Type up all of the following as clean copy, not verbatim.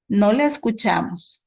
No la escuchamos.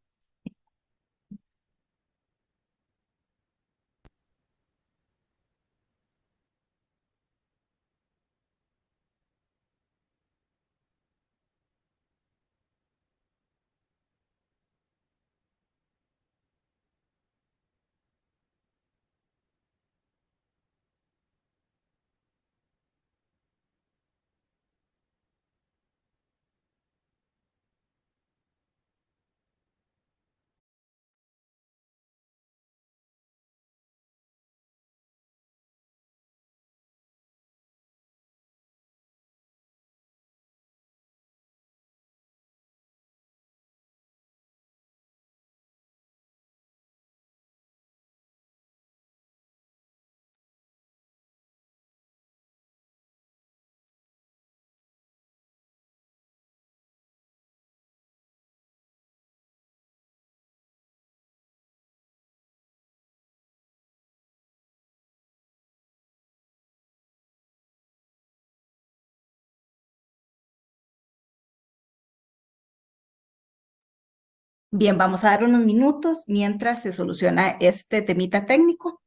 Bien, vamos a dar unos minutos mientras se soluciona este temita técnico.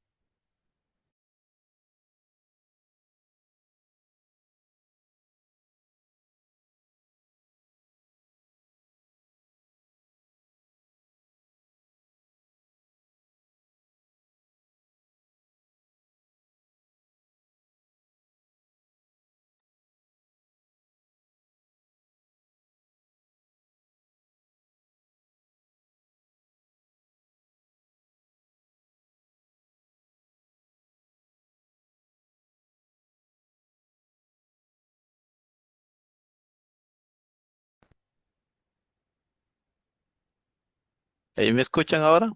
¿Ahí me escuchan ahora?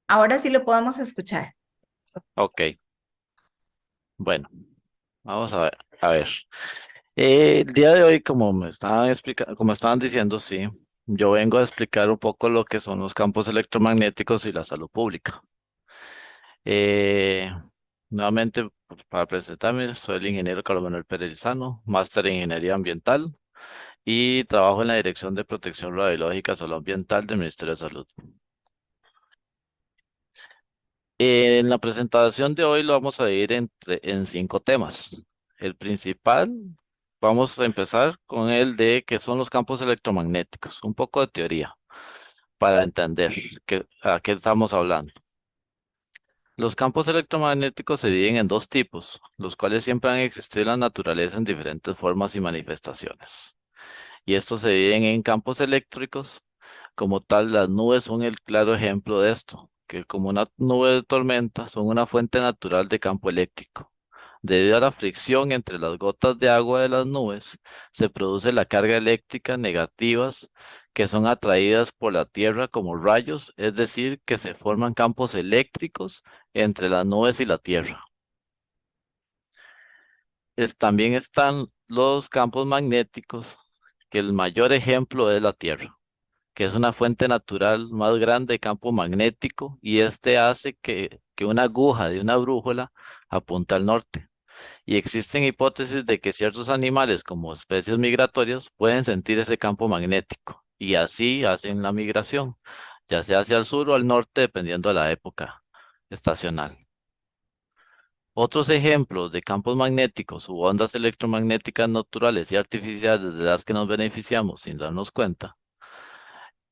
Ahora sí lo podemos escuchar. Ok, bueno, vamos a ver. A ver, el día de hoy, como me estaban explicando, como estaban diciendo, sí, yo vengo a explicar un poco lo que son los campos electromagnéticos y la salud pública. Eh, Nuevamente, pues, para presentarme, soy el ingeniero Carlos Manuel Pérez Lizano, máster en ingeniería ambiental y trabajo en la Dirección de Protección Radiológica Ambiental del Ministerio de Salud. En la presentación de hoy lo vamos a dividir en 5 temas. El principal, vamos a empezar con el de qué son los campos electromagnéticos, un poco de teoría para entender a qué estamos hablando. Los campos electromagnéticos se dividen en 2 tipos, los cuales siempre han existido en la naturaleza en diferentes formas y manifestaciones. Y estos se dividen en campos eléctricos. Como tal, las nubes son el claro ejemplo de esto, que como una nube de tormenta son una fuente natural de campo eléctrico. Debido a la fricción entre las gotas de agua de las nubes, se produce la carga eléctrica negativas que son atraídas por la Tierra como rayos, es decir, que se forman campos eléctricos entre las nubes y la Tierra. También están los campos magnéticos, que el mayor ejemplo es la Tierra, que es una fuente natural más grande de campo magnético y este hace que una aguja de una brújula apunte al norte. Y existen hipótesis de que ciertos animales, como especies migratorias, pueden sentir ese campo magnético y así hacen la migración, ya sea hacia el sur o al norte, dependiendo de la época estacional. Otros ejemplos de campos magnéticos u ondas electromagnéticas naturales y artificiales de las que nos beneficiamos sin darnos cuenta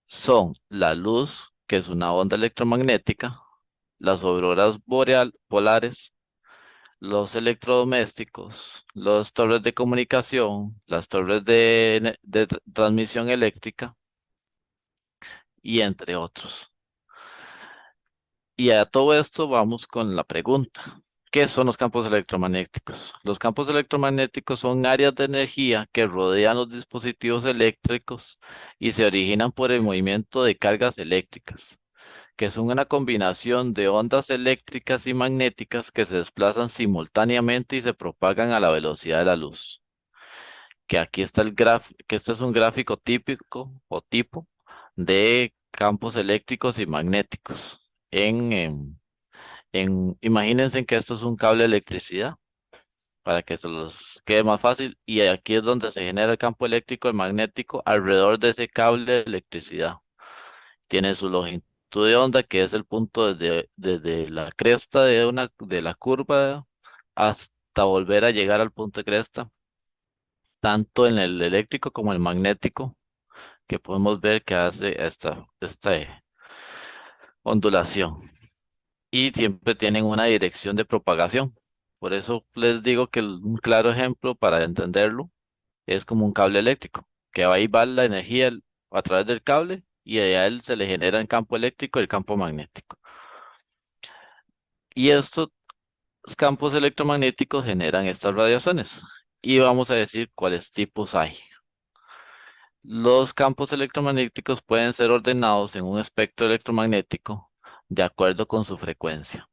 son la luz, que es una onda electromagnética, las auroras polares, los electrodomésticos, las torres de comunicación, las torres de transmisión eléctrica y entre otros. Y a todo esto vamos con la pregunta. ¿Qué son los campos electromagnéticos? Los campos electromagnéticos son áreas de energía que rodean los dispositivos eléctricos y se originan por el movimiento de cargas eléctricas, que son una combinación de ondas eléctricas y magnéticas que se desplazan simultáneamente y se propagan a la velocidad de la luz. Que aquí está que este es un gráfico típico o tipo de campos eléctricos y magnéticos. Imagínense que esto es un cable de electricidad. para que se los quede más fácil. Y aquí es donde se genera el campo eléctrico, el magnético, alrededor de ese cable de electricidad. Tiene su longitud de onda, que es el punto desde la cresta de la curva hasta volver a llegar al punto de cresta, tanto en el eléctrico como el magnético, que podemos ver que hace esta ondulación. Y siempre tienen una dirección de propagación. Por eso les digo que un claro ejemplo para entenderlo es como un cable eléctrico, que ahí va la energía a través del cable y a él se le genera el campo eléctrico y el campo magnético. Y estos campos electromagnéticos generan estas radiaciones. Y vamos a decir cuáles tipos hay. Los campos electromagnéticos pueden ser ordenados en un espectro electromagnético de acuerdo con su frecuencia.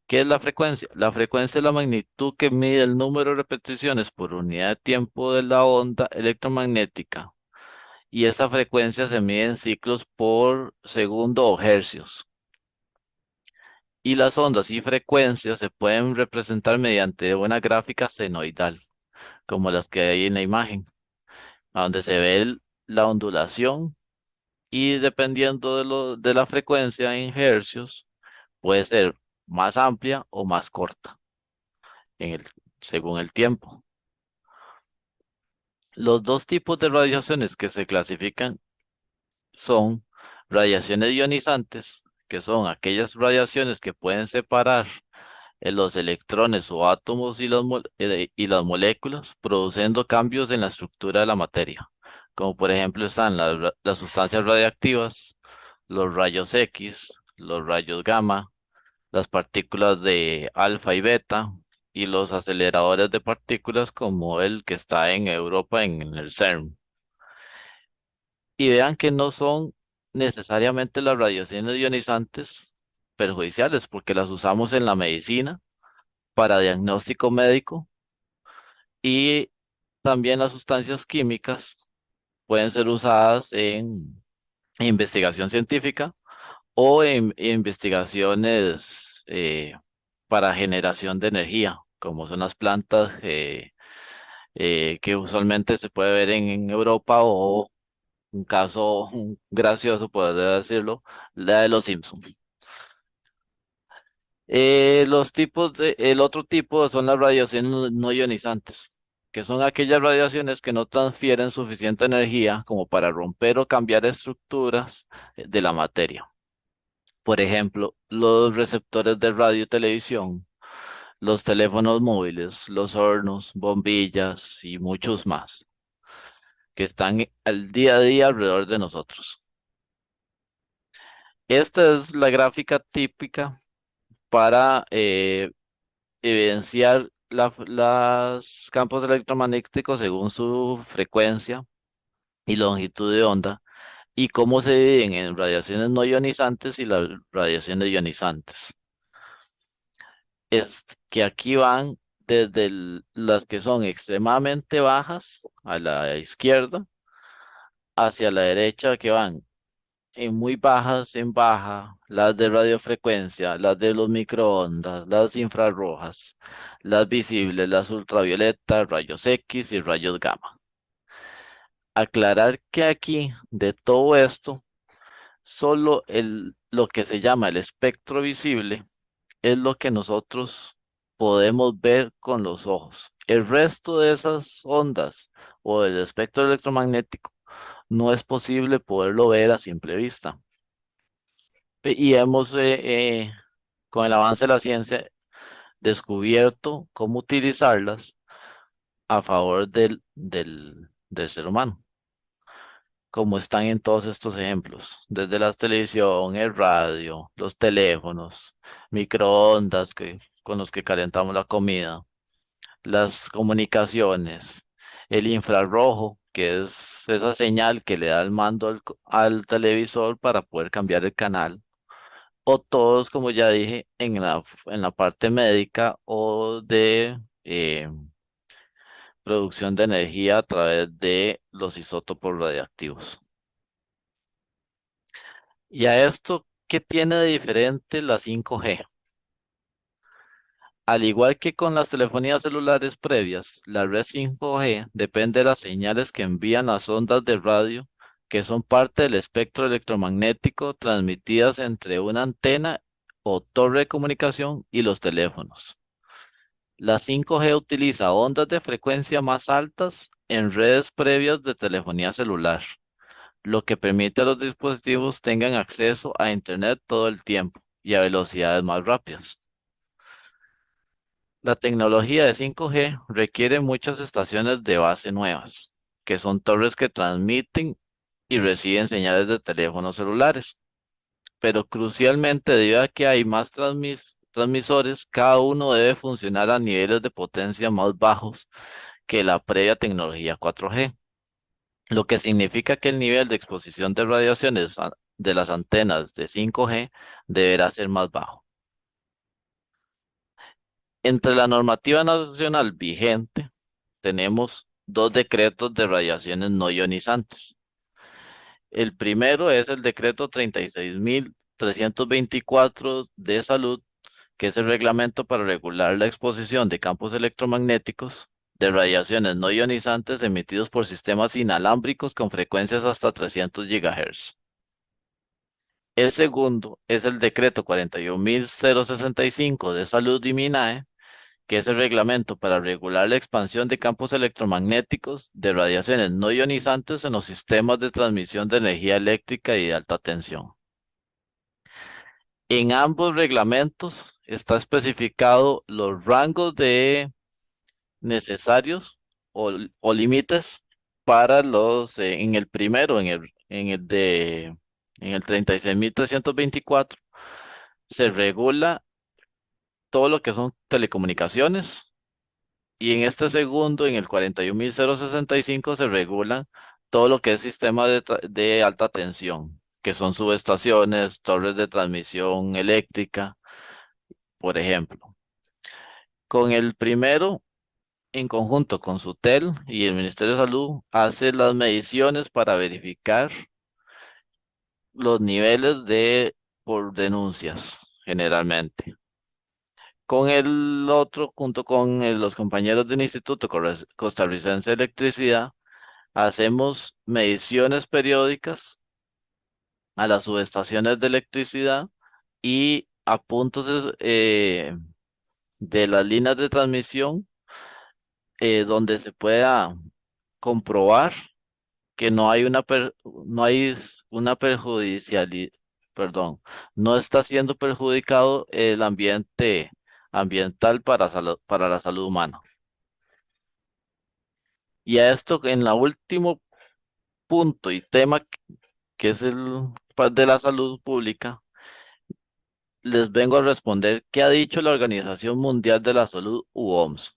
¿Qué es la frecuencia? La frecuencia es la magnitud que mide el número de repeticiones por unidad de tiempo de la onda electromagnética. Y esa frecuencia se mide en ciclos por segundo o hercios. Y las ondas y frecuencias se pueden representar mediante una gráfica senoidal, como las que hay en la imagen, a donde se ve la ondulación y dependiendo de la frecuencia en hercios, puede ser más amplia o más corta en según el tiempo. Los dos tipos de radiaciones que se clasifican son radiaciones ionizantes, que son aquellas radiaciones que pueden separar los electrones o átomos y las moléculas, produciendo cambios en la estructura de la materia, como por ejemplo están las sustancias radiactivas, los rayos X, los rayos gamma, las partículas de alfa y beta, y los aceleradores de partículas como el que está en Europa en el CERN. Y vean que no son necesariamente las radiaciones ionizantes perjudiciales, porque las usamos en la medicina para diagnóstico médico y también las sustancias químicas pueden ser usadas en investigación científica o en investigaciones para generación de energía, como son las plantas que usualmente se puede ver en Europa o un caso gracioso, podría decirlo, la de los Simpsons. El otro tipo son las radiaciones no ionizantes, que son aquellas radiaciones que no transfieren suficiente energía como para romper o cambiar estructuras de la materia. Por ejemplo, los receptores de radio y televisión, los teléfonos móviles, los hornos, bombillas y muchos más, que están al día a día alrededor de nosotros. Esta es la gráfica típica para evidenciar los campos electromagnéticos según su frecuencia y longitud de onda y cómo se dividen en radiaciones no ionizantes y las radiaciones ionizantes. Es que aquí van desde las que son extremadamente bajas a la izquierda hacia la derecha que van en muy bajas, en baja, las de radiofrecuencia, las de los microondas, las infrarrojas, las visibles, las ultravioletas, rayos X y rayos gamma. Aclarar que aquí de todo esto, solo lo que se llama el espectro visible es lo que nosotros podemos ver con los ojos. El resto de esas ondas o del espectro electromagnético no es posible poderlo ver a simple vista. Y hemos, con el avance de la ciencia, descubierto cómo utilizarlas a favor del ser humano, como están en todos estos ejemplos, desde la televisión, el radio, los teléfonos, microondas con los que calentamos la comida, las comunicaciones, el infrarrojo, que es esa señal que le da el mando al televisor para poder cambiar el canal o todos, como ya dije, en la parte médica o de producción de energía a través de los isótopos radiactivos. Y a esto, ¿qué tiene de diferente la 5G? Al igual que con las telefonías celulares previas, la red 5G depende de las señales que envían las ondas de radio, que son parte del espectro electromagnético transmitidas entre una antena o torre de comunicación y los teléfonos. La 5G utiliza ondas de frecuencia más altas en redes previas de telefonía celular, lo que permite a los dispositivos tengan acceso a Internet todo el tiempo y a velocidades más rápidas. La tecnología de 5G requiere muchas estaciones de base nuevas, que son torres que transmiten y reciben señales de teléfonos celulares, pero crucialmente debido a que hay más transmisores, cada uno debe funcionar a niveles de potencia más bajos que la previa tecnología 4G, lo que significa que el nivel de exposición de radiaciones de las antenas de 5G deberá ser más bajo. Entre la normativa nacional vigente, tenemos dos decretos de radiaciones no ionizantes. El primero es el decreto 36.324 de salud, que es el reglamento para regular la exposición de campos electromagnéticos de radiaciones no ionizantes emitidos por sistemas inalámbricos con frecuencias hasta 300 GHz. El segundo es el decreto 41.065 de salud y MINAE, que es el reglamento para regular la expansión de campos electromagnéticos de radiaciones no ionizantes en los sistemas de transmisión de energía eléctrica y de alta tensión. En ambos reglamentos está especificado los rangos de necesarios o límites para en el primero, en el 36.324, se regula todo lo que son telecomunicaciones. Y en este segundo, en el 41.065, se regulan todo lo que es sistema de alta tensión, que son subestaciones, torres de transmisión eléctrica, por ejemplo. Con el primero, en conjunto con SUTEL y el Ministerio de Salud, hace las mediciones para verificar los niveles por denuncias, generalmente. Con el otro, junto con los compañeros del Instituto Costarricense de Electricidad, hacemos mediciones periódicas a las subestaciones de electricidad y a puntos de las líneas de transmisión, donde se pueda comprobar que no hay una perdón, no está siendo perjudicado el ambiente ambiental para la salud humana. Y a esto, en la último punto y tema, que es de la salud pública, les vengo a responder qué ha dicho la Organización Mundial de la Salud, u OMS.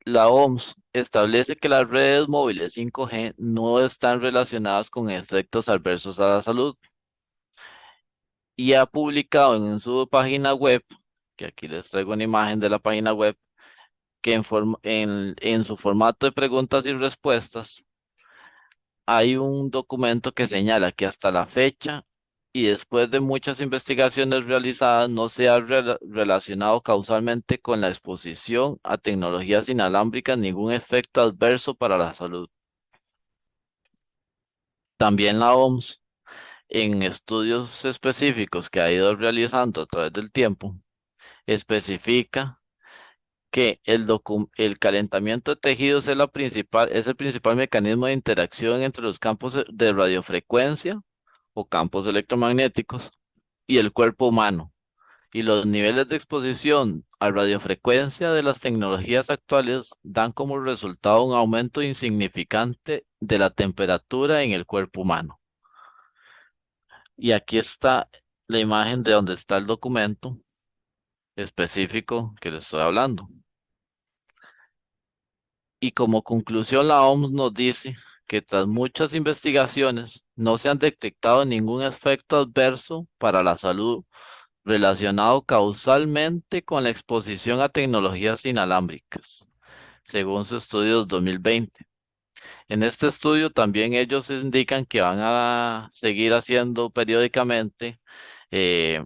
La OMS establece que las redes móviles 5G no están relacionadas con efectos adversos a la salud y ha publicado en su página web, que aquí les traigo una imagen de la página web, que en su formato de preguntas y respuestas hay un documento que señala que hasta la fecha y después de muchas investigaciones realizadas no se ha relacionado causalmente con la exposición a tecnologías inalámbricas ningún efecto adverso para la salud. También la OMS, en estudios específicos que ha ido realizando a través del tiempo, especifica que el calentamiento de tejidos es el principal mecanismo de interacción entre los campos de radiofrecuencia o campos electromagnéticos y el cuerpo humano. Y los niveles de exposición a radiofrecuencia de las tecnologías actuales dan como resultado un aumento insignificante de la temperatura en el cuerpo humano. Y aquí está la imagen de donde está el documento específico que les estoy hablando. Y como conclusión, la OMS nos dice que tras muchas investigaciones no se han detectado ningún efecto adverso para la salud relacionado causalmente con la exposición a tecnologías inalámbricas, según su estudio 2020. En este estudio también ellos indican que van a seguir haciendo periódicamente eh,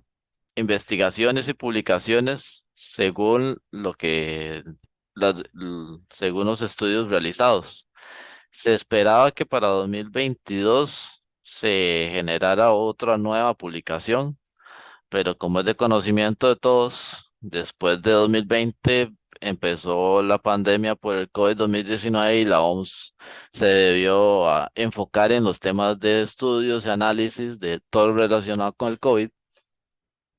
investigaciones y publicaciones según según los estudios realizados. Se esperaba que para 2022 se generara otra nueva publicación, pero como es de conocimiento de todos, después de 2020 empezó la pandemia por el COVID-19 y la OMS se debió a enfocar en los temas de estudios y análisis de todo lo relacionado con el COVID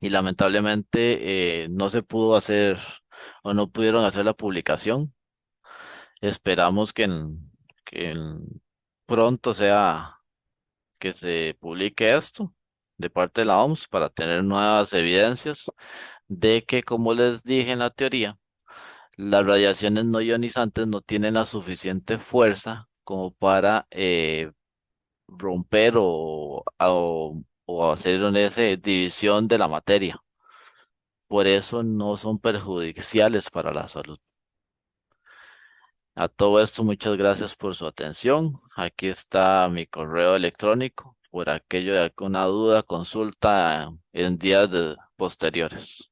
y lamentablemente no se pudo hacer o no pudieron hacer la publicación. Esperamos pronto sea que se publique esto de parte de la OMS para tener nuevas evidencias de que, como les dije en la teoría, las radiaciones no ionizantes no tienen la suficiente fuerza como para romper o hacer una división de la materia. Por eso no son perjudiciales para la salud. A todo esto, muchas gracias por su atención. Aquí está mi correo electrónico por aquello de alguna duda, consulta en días posteriores.